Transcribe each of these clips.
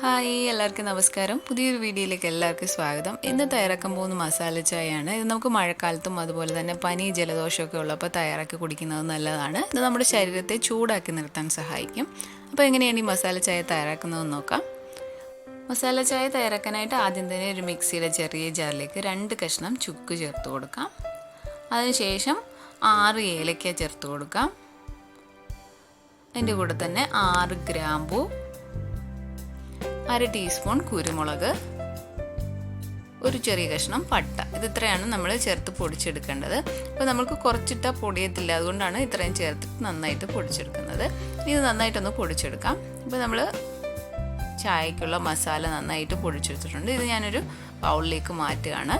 Hi എല്ലാവർക്കും നമസ്കാരം. പുതിയൊരു വീഡിയോയിലേക്ക് എല്ലാവർക്കും സ്വാഗതം. ഇന്ന് തയ്യാറാക്കാൻ പോകുന്ന മസാല ചായയാണ്. ഇത് നമുക്ക് മഴക്കാലത്തും അതുപോലെ തന്നെ പനി ജലദോഷമൊക്കെ ഉള്ളപ്പോൾ തയ്യാറാക്കി കുടിക്കുന്നത് നല്ലതാണ്. ഇത് നമ്മുടെ ശരീരത്തെ ചൂടാക്കി നിർത്താൻ സഹായിക്കും. അപ്പോൾ എങ്ങനെയാണ് ഈ മസാല ചായ തയ്യാറാക്കുന്നതെന്ന് നോക്കാം. മസാല ചായ തയ്യാറാക്കാനായിട്ട് ആദ്യം തന്നെ ഒരു മിക്സിയുടെ ചെറിയ ജാറിലേക്ക് 2 കഷ്ണം ചുക്ക് ചേർത്ത് കൊടുക്കാം. അതിനുശേഷം 6 ഏലക്ക ചേർത്ത് കൊടുക്കാം. അതിൻ്റെ കൂടെ തന്നെ 6 ഗ്രാമ്പൂ, 1/2 ടീസ്പൂൺ കുരുമുളക്, ഒരു ചെറിയ കഷ്ണം പട്ട. ഇത് ഇത്രയാണ് നമ്മൾ ചേർത്ത് പൊടിച്ചെടുക്കേണ്ടത്. അപ്പോൾ നമുക്ക് കുറച്ചിട്ടാൽ പൊടിയത്തില്ല, അതുകൊണ്ടാണ് ഇത്രയും ചേർത്തിട്ട് നന്നായിട്ട് പൊടിച്ചെടുക്കുന്നത്. ഇത് നന്നായിട്ടൊന്ന് പൊടിച്ചെടുക്കാം. ഇപ്പോൾ നമ്മൾ ചായക്കുള്ള മസാല നന്നായിട്ട് പൊടിച്ചെടുത്തിട്ടുണ്ട്. ഇത് ഞാനൊരു ബൗളിലേക്ക് മാറ്റുകയാണ്.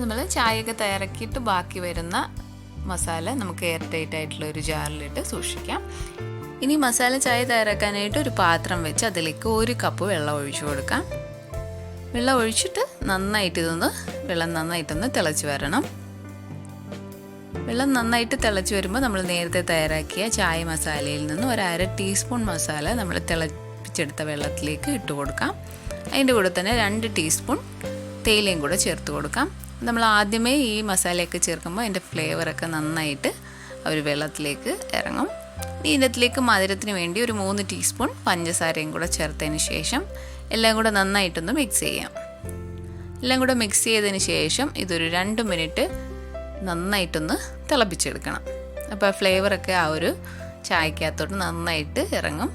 നമ്മൾ ചായയൊക്കെ തയ്യാറാക്കിയിട്ട് ബാക്കി വരുന്ന മസാല നമുക്ക് എയർ ടൈറ്റ് ആയിട്ടുള്ള ഒരു ജാറിലിട്ട് സൂക്ഷിക്കാം. ഇനി മസാല ചായ തയ്യാറാക്കാനായിട്ട് ഒരു പാത്രം വെച്ച് അതിലേക്ക് 1 കപ്പ് വെള്ളം ഒഴിച്ചു കൊടുക്കാം. വെള്ളം ഒഴിച്ചിട്ട് വെള്ളം നന്നായിട്ടൊന്ന് തിളച്ച് വരണം. വെള്ളം നന്നായിട്ട് തിളച്ച് വരുമ്പോൾ നമ്മൾ നേരത്തെ തയ്യാറാക്കിയ ചായ മസാലയിൽ നിന്ന് 1/2 ടീസ്പൂൺ മസാല നമ്മൾ തിളപ്പിച്ചെടുത്ത വെള്ളത്തിലേക്ക് ഇട്ട് കൊടുക്കാം. അതിൻ്റെ കൂടെ തന്നെ 2 ടീസ്പൂൺ തേയിലയും കൂടെ ചേർത്ത് കൊടുക്കാം. നമ്മൾ ആദ്യമേ ഈ മസാലയൊക്കെ ചേർക്കുമ്പോൾ അതിൻ്റെ ഫ്ലേവറൊക്കെ നന്നായിട്ട് ഒരു വെള്ളത്തിലേക്ക് ഇറങ്ങും. ഇതിനകത്തിലേക്ക് മധുരത്തിന് വേണ്ടി ഒരു 3 ടീസ്പൂൺ പഞ്ചസാരയും കൂടെ ചേർത്തതിന് ശേഷം എല്ലാം കൂടെ നന്നായിട്ടൊന്ന് മിക്സ് ചെയ്യാം. എല്ലാം കൂടെ മിക്സ് ചെയ്തതിന് ശേഷം ഇതൊരു 2 മിനിറ്റ് നന്നായിട്ടൊന്ന് തിളപ്പിച്ചെടുക്കണം. അപ്പോൾ ആ ഫ്ലേവറൊക്കെ ആ ഒരു ചായക്കകത്തോട്ട് നന്നായിട്ട് ഇറങ്ങും.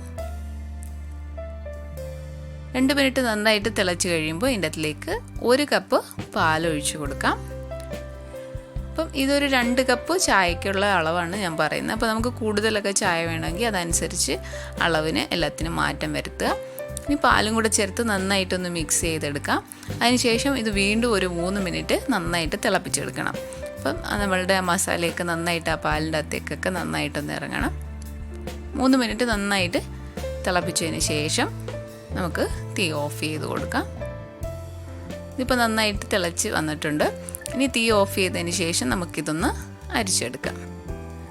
2 മിനിറ്റ് നന്നായിട്ട് തിളച്ച് കഴിയുമ്പോൾ ഇതിൻ്റെ അതിലേക്ക് 1 കപ്പ് പാലൊഴിച്ച് കൊടുക്കാം. അപ്പം ഇതൊരു 2 കപ്പ് ചായക്കുള്ള അളവാണ് ഞാൻ പറയുന്നത്. അപ്പോൾ നമുക്ക് കൂടുതലൊക്കെ ചായ വേണമെങ്കിൽ അതനുസരിച്ച് അളവിന് എല്ലാത്തിനും മാറ്റം വരുത്തുക. ഇനി പാലും കൂടെ ചേർത്ത് നന്നായിട്ടൊന്ന് മിക്സ് ചെയ്തെടുക്കാം. അതിനുശേഷം ഇത് വീണ്ടും ഒരു 3 മിനിറ്റ് നന്നായിട്ട് തിളപ്പിച്ചെടുക്കണം. അപ്പം നമ്മളുടെ മസാലയൊക്കെ നന്നായിട്ട് ആ പാലിൻ്റെ അകത്തേക്കൊക്കെ നന്നായിട്ടൊന്ന് ഇറങ്ങണം. 3 മിനിറ്റ് നന്നായിട്ട് തിളപ്പിച്ചതിന് ശേഷം നമുക്ക് തീ ഓഫ് ചെയ്ത് കൊടുക്കാം. ഇതിപ്പോൾ നന്നായിട്ട് തിളച്ച് വന്നിട്ടുണ്ട്. ഇനി തീ ഓഫ് ചെയ്തതിന് ശേഷം നമുക്കിതൊന്ന് അരിച്ചെടുക്കാം.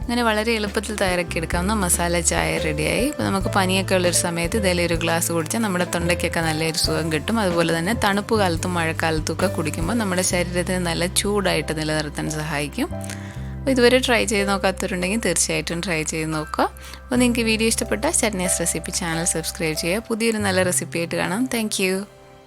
അങ്ങനെ വളരെ എളുപ്പത്തിൽ തയ്യാറാക്കിയെടുക്കാവുന്ന മസാല ചായ റെഡിയായി. ഇപ്പോൾ നമുക്ക് പനിയൊക്കെ ഉള്ളൊരു സമയത്ത് ഇതേലും ഒരു ഗ്ലാസ് കുടിച്ചാൽ നമ്മുടെ തൊണ്ടയ്ക്കൊക്കെ നല്ലൊരു സുഖം കിട്ടും. അതുപോലെ തന്നെ തണുപ്പ് കാലത്തും മഴക്കാലത്തും ഒക്കെ കുടിക്കുമ്പോൾ നമ്മുടെ ശരീരത്തിന് നല്ല ചൂടായിട്ട് നിലനിർത്താൻ സഹായിക്കും. അപ്പോൾ ഇതുവരെ ട്രൈ ചെയ്ത് നോക്കാത്തവരുണ്ടെങ്കിൽ തീർച്ചയായിട്ടും ട്രൈ ചെയ്ത് നോക്കുക. അപ്പോൾ നിങ്ങൾക്ക് വീഡിയോ ഇഷ്ടപ്പെട്ടാൽ ചട്നീസ് റെസിപ്പി ചാനൽ സബ്സ്ക്രൈബ് ചെയ്യുക. പുതിയൊരു നല്ല റെസിപ്പി ആയിട്ട് കാണാം. താങ്ക്